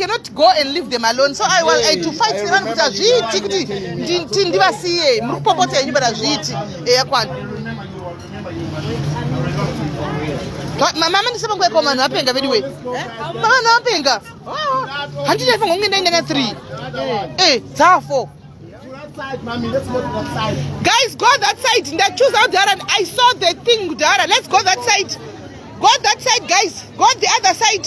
cannot go and leave them alone. So I had to fight them with a Mama ni sema kwa koma na penga anyway. Mama na penga. Handi na funga ngenda na 3. Za 4. Guys, go that side. Choose out there and I saw the thing there. Let's go that side. Go that side, guys. Go the other side.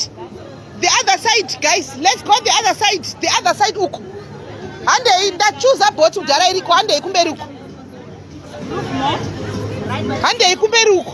The other side, guys. Let's go the other side. The other side uko. Ande choose up what there iko ande ikumbe uko. Ande ikumbe uko.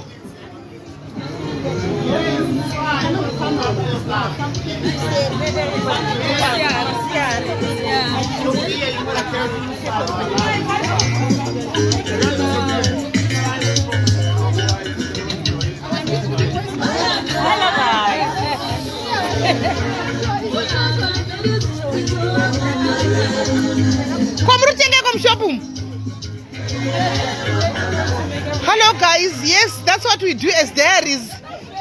Hello guys, yes, that's what we do as diaries.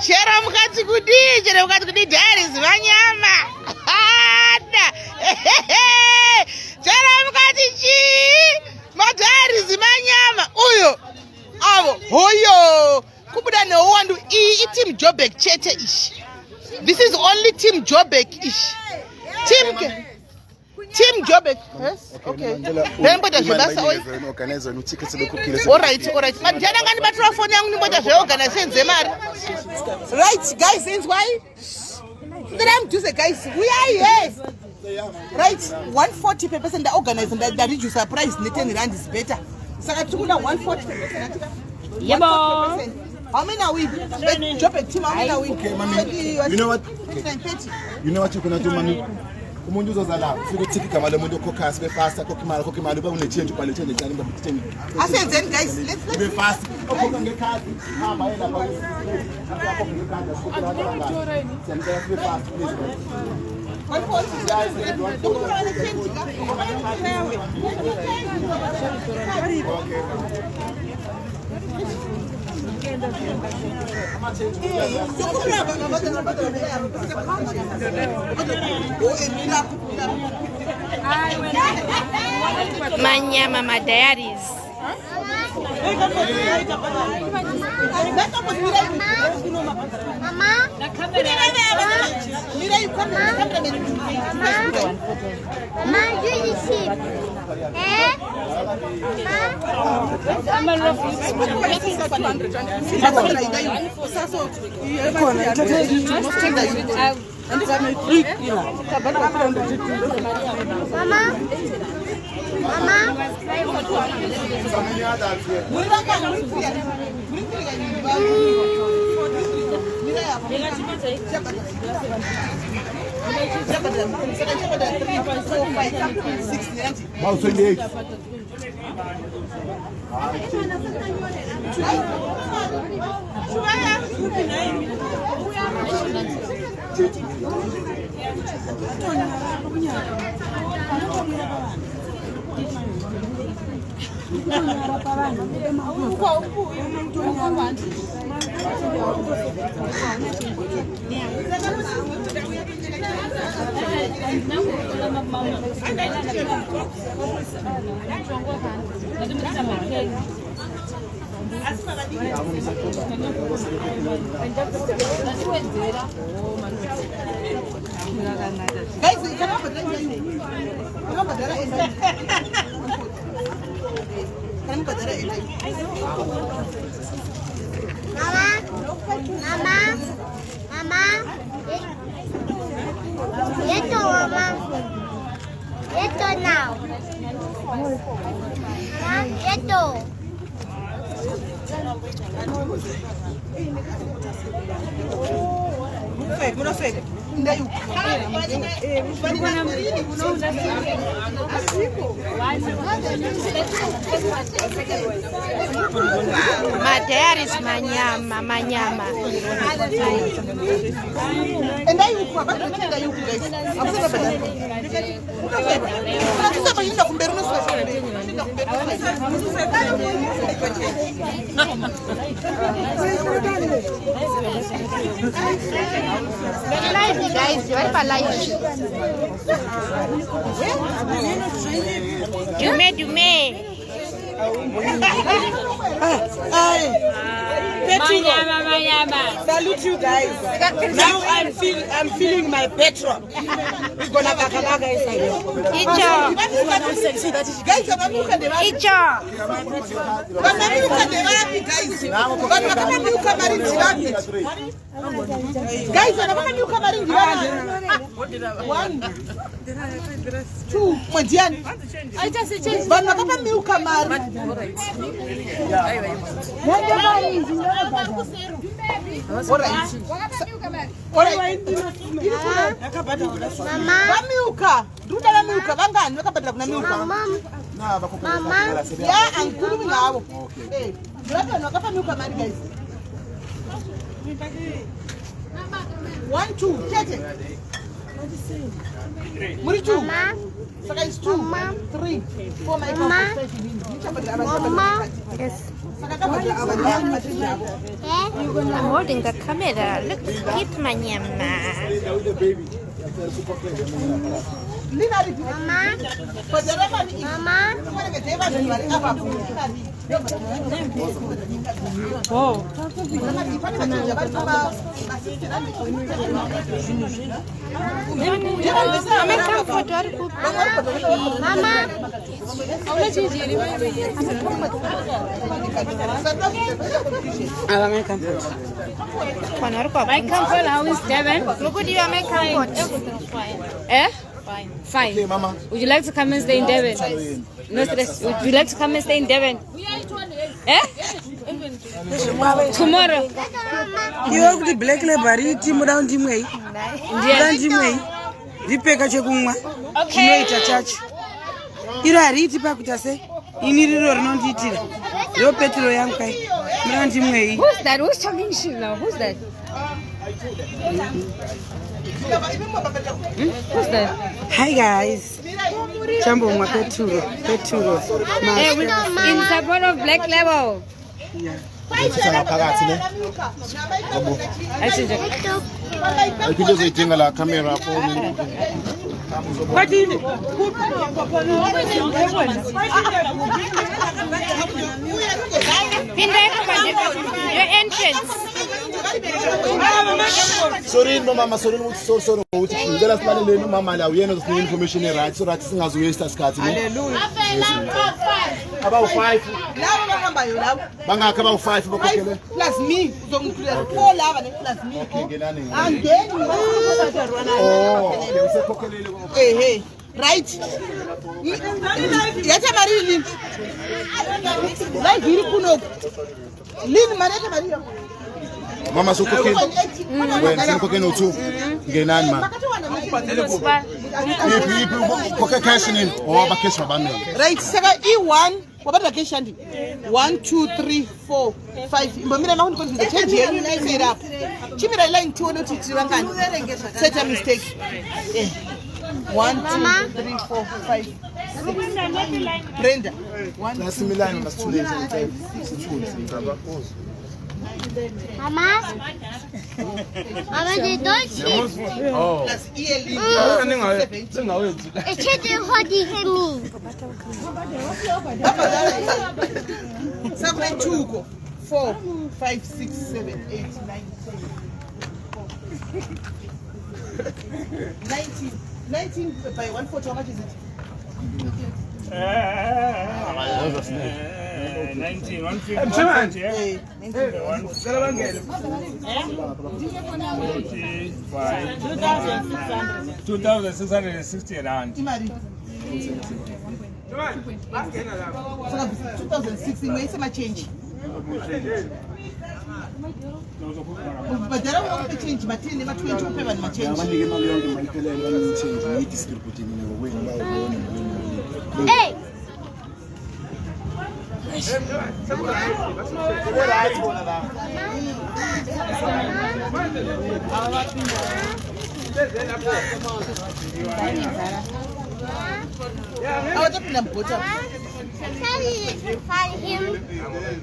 Share mukati kudi diaries manyama. Share mukati chi diaries manyama. Uyo. Avo. Hoyo. Kubuda no wandu team Jobek chete ish. This is only team Jobek ish. Team Jobek. Yes? Okay. Remember that that's all. Alright. But jangan phone yang nimboda organization zemari. Right, guys, is why? Then I'm just a guys. We are here. Right, 140 papers and the organization that you surprised. Nathan Rand is better. So I took 140 papers. Yeah, how many are we? Drop a team. How many are we? Okay, mommy. You know what? You know what you're gonna do, mommy? Umuntu uzozala ufike uthiki kama le muntu okhokhasi be fast kokhimali ba une change ubhale change njani ngabithini asenze guys let's be fast okhokha ngekhadi hamba yena ba lapho ngekhadi siyacela be fast please Manyama NemaDiaries. Mama. Wow, 28. NemaDiaries manyama. And I you guys. I'm Live, guys. Vai pra live. Dume. Manyama. Salute you guys. Now I'm feeling my petrol. We're gonna baka inside. Guys, one, two, Madian. I just changed. But not a new camera. Mama, do the milk. Mama, yeah, I'm good now. Okay. Guys. 1, 2, catch it. Murichu. So guys, 2, 3, 4, my Mama. Yes. I'm holding the camera. Look, keep manyama. Mama. Oh. My comfort, how is Devon? Look at you, my comfort. Eh? Fine. Okay, Mama. Would you like to come and stay in Devon? No stress. Would you like to come and stay in Devon? Eh? Tomorrow. You have the black library team down the way. Down the way. The peka chekuma. Kino ita church. Ira riti pa kutase. Iniriro non-titira. Yo petro yankai. Who's that? Who's talking shit now? Who's that? Who's that? Hi guys. Chambo mwa peturo. In support of Black Label. Yeah. Camera What is it? Your entrance. Sorry, Mama, sorry. There is Mama, we are not information right, so that's as we start cutting. About 5. Banga about 5 plus me. Don't clear 4 plus me. And then hey. Right? Yata Marie. Like you kuno. Lin Mareta Maria. Mama so cooking. When some cooking too. Genan man. If cash in or vacation bundle. Right, Sega E1. What about vacation? 1, 2, 3, 4, 5. But me na going to change here. You say it up. Chimera line 2 no teach set a mistake. 1, 2, 3, 4, 5, 6. Brenda. 1. That's similar in the students. Mama, they don't see. Oh. That's ELE. It's just what you hear me. 7, 2, 4, 5, 6, 7, 8, 9, 10. 19 by 140. How much is it? 19, 150. Hey, 2,660 around. Imari. 2016. Where's my change? But there are no change. But in the 20 payment, my change. Hey! I was up in a butter.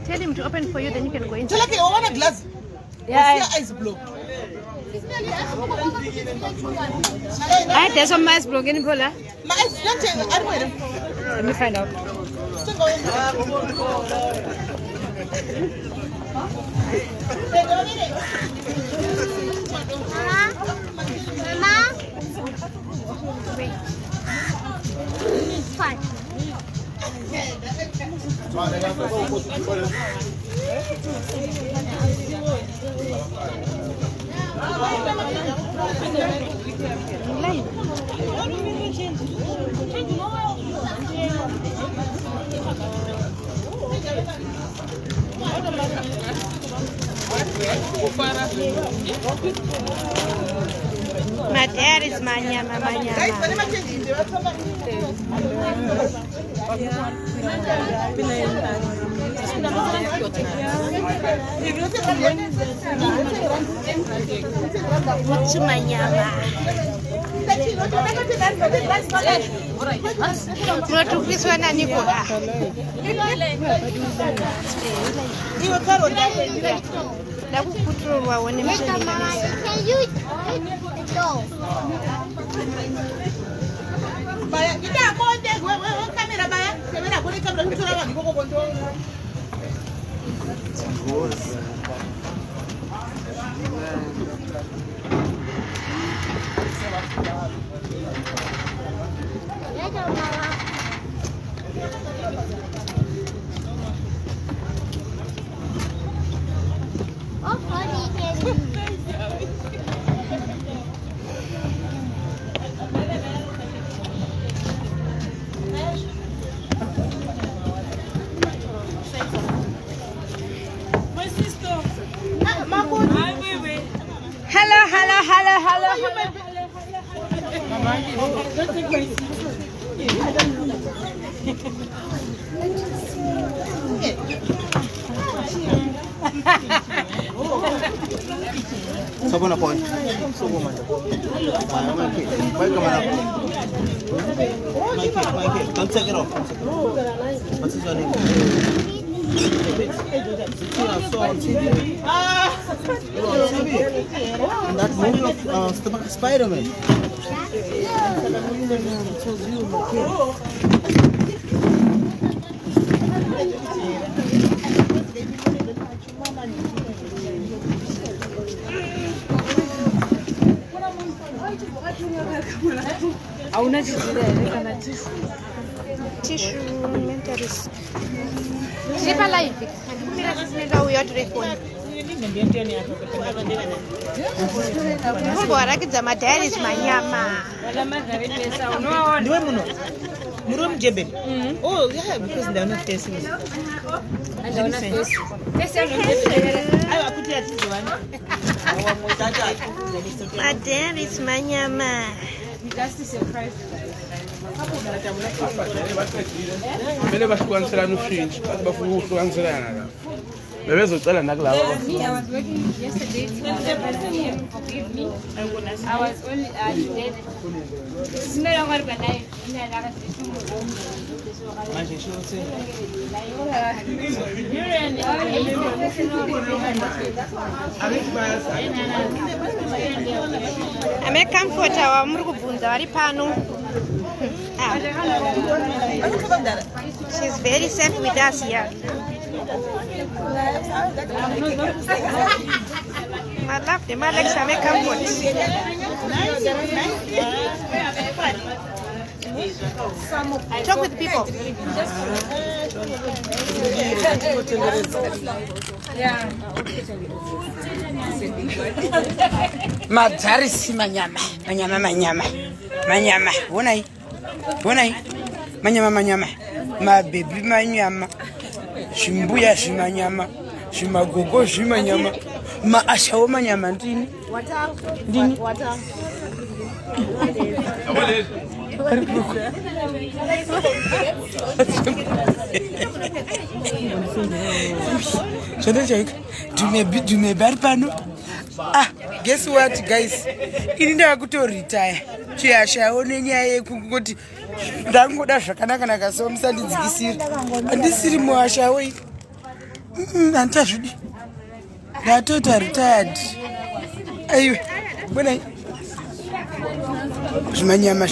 Tell him to open for you, then you can go in. Tell you want a glass. Yeah. Eyes blue. There's some ice block in Bola. My eyes don't change. Let me find out. Mama. Wait. Fine. My dad is manyama. What's manyama? Can you go? Sabon point. Sabon mata. Come take it off. What's his name? And that movie of Spider-Man. Tissue, mentors. Zipa live. Mira we are phone. Mubarakidza my dad is manyama. Murum Jebel. Oh, yeah, because they're not tasting it. My dad is manyama. Vele bahlukanisela noshintsho bathi bafuna ukuhlukaniselana la bebezocela nakulabo I was working yesterday to forgive me. I was only dead. Smell of my life. I make comfort our murubunda vari pano. She's very safe with us here. I love them. I like some comfort. Talk with people. Madarisi manyama. Wonai. Manyama. My baby manyama. Shimbuya shimanyama. Shimagogo shimanyama. Ma ashawo manyama ndini. Ndini. Do me bad pano. Guess what, guys? Ini nda kuto retire. chiyashawo nenyaya yekungoti ndangoda zvakanaka so musandidzikisiri handisiri muhashawo iyi handitazvidi ndatota retired aiwe bonai zvimanyama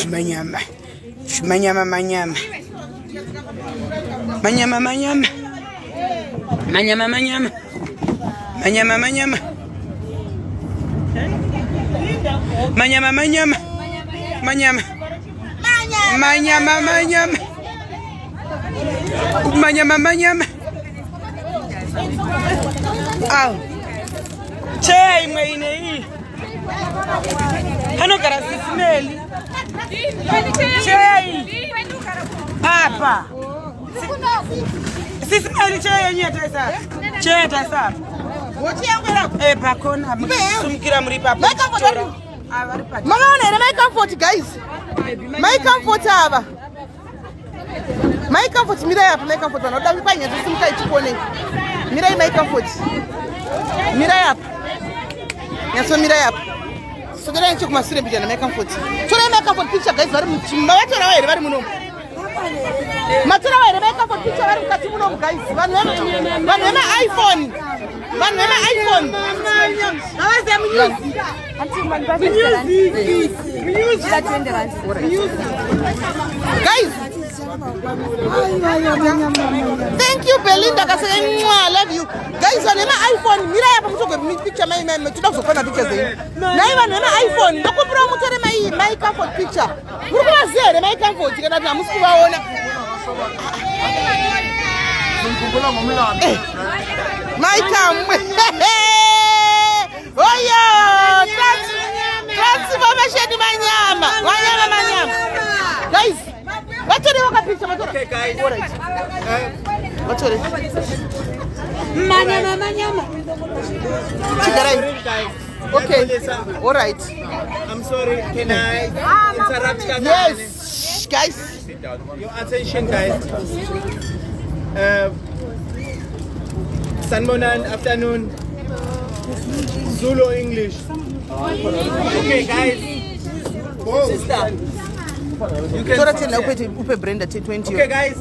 au cheya imwe inei anogara SIS MELLY cheya iyi apa SIS MELLY cheya yenyu yataisapa pakona musumukira muri papo makaona here my comfort guys my comfort ava my comfort mirai apa my comfort vanoda kwanya tosimukai tikone mirai my comfort mirai apa nyaso mirai apa sokerai nechekumasure picture na my comfort torai my comfort picture guys vari mavatorawo here vari munomu matorawo here my comfort picture vari mukati munomu guys vanhu vemaiphone avaziva munyuzi guys thank you Belinda kaseka I love you guys vanhu vemaiphone mirai apa mutogwe picture toda kuzofana picture zenyu nai vanhu vemaiphone ndokumbirawo mutore my comfort picture muri kuvaziva here my comfort kana kuti hamusi kuvaona my camwe oyo transformation manyama guys vatore vakapicha vatore guys vatore manyama chigarai okay all right I'm sorry, can I interrupt you? Yes guys, your attention guys. Sanbonan afternoon, Zulu English. Okay guys, sister, you can Brenda 20. Okay guys,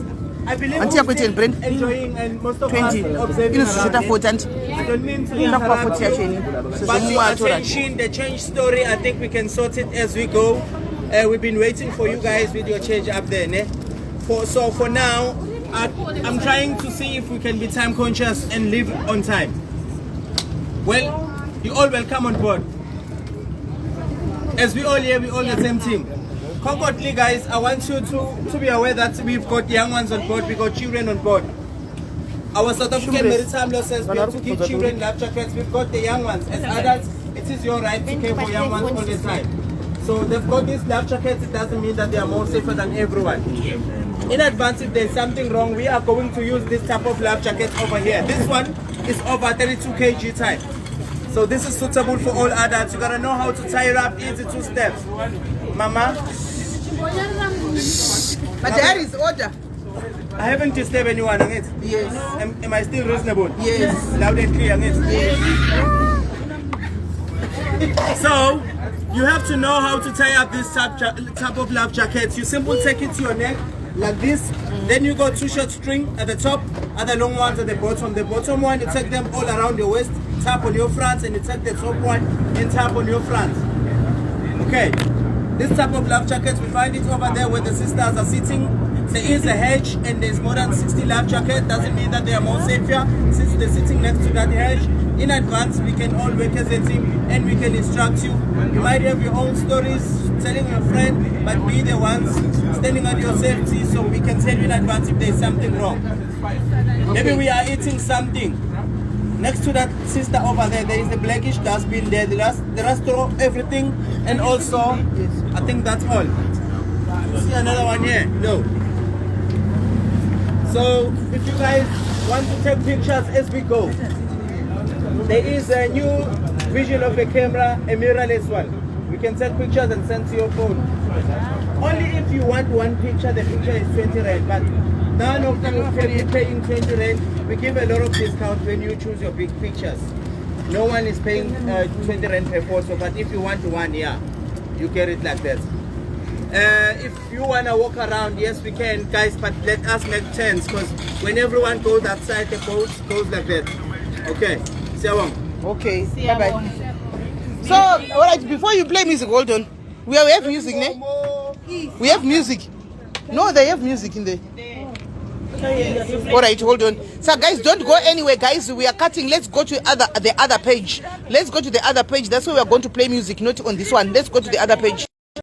I believe we're enjoying and most of us observing around. I don't mean to interrupt you, but your attention, the change story, I think we can sort it as we go. We've been waiting for you guys with your change up there. Ne? So for now, I'm trying to see if we can be time conscious and live on time. Well, you all welcome on board. As we all here, we all the same team. Concordly guys, I want you to be aware that we've got young ones on board, we've got children on board. Our South African maritime law says we have to give children life jackets. We've got the young ones. As adults, it is your right to care for young ones all the time. So they've got these life jackets, it doesn't mean that they are more safer than everyone. In advance, if there's something wrong, we are going to use this type of life jacket over here. This one is over 32 kg type. So this is suitable for all adults. You gotta know how to tie it up, easy 2 steps. Mama? But there is order. I haven't disturbed anyone on it. Yes. Am I still reasonable? Yes. Loud and clear on it? Yes. So, you have to know how to tie up this type of life jackets. You simply take it to your neck like this. Then you got 2 short string at the top, other long ones at the bottom. The bottom one, you take them all around your waist, tap on your front, and you take the top one and tap on your front. Okay. This type of life jackets, we find it over there where the sisters are sitting. There is a hedge and there's more than 60 life jackets. Doesn't mean that they are more safer since they're sitting next to that hedge. In advance, we can all work as a team and we can instruct you. You might have your own stories, telling your friend, but be the ones standing on your safety so we can tell you in advance if there's something wrong. Maybe we are eating something. Next to that sister over there, there is a blackish dustbin there. The rest throw everything, and also, I think that's all. See another one here? No. So, if you guys want to take pictures as we go, there is a new vision of a camera, a mirrorless one. We can take pictures and send to your phone. Only if you want one picture, the picture is 20 rand, but none of you can be paying 20 rand. We give a lot of discount when you choose your big pictures. No one is paying 20 rand per photo, but if you want one, yeah, you get it like that. If you wanna walk around, yes we can, guys, but let us make turns, because when everyone goes outside, the boat goes like that. Okay, Okay, bye bye. So, all right, before you play music, hold on. We have music, ne? We have music. No, they have music in there. All right, hold on. So, guys, don't go anywhere, guys. We are cutting. Let's go to the other page. Let's go to the other page. That's where we are going to play music, not on this one. Let's go to the other page.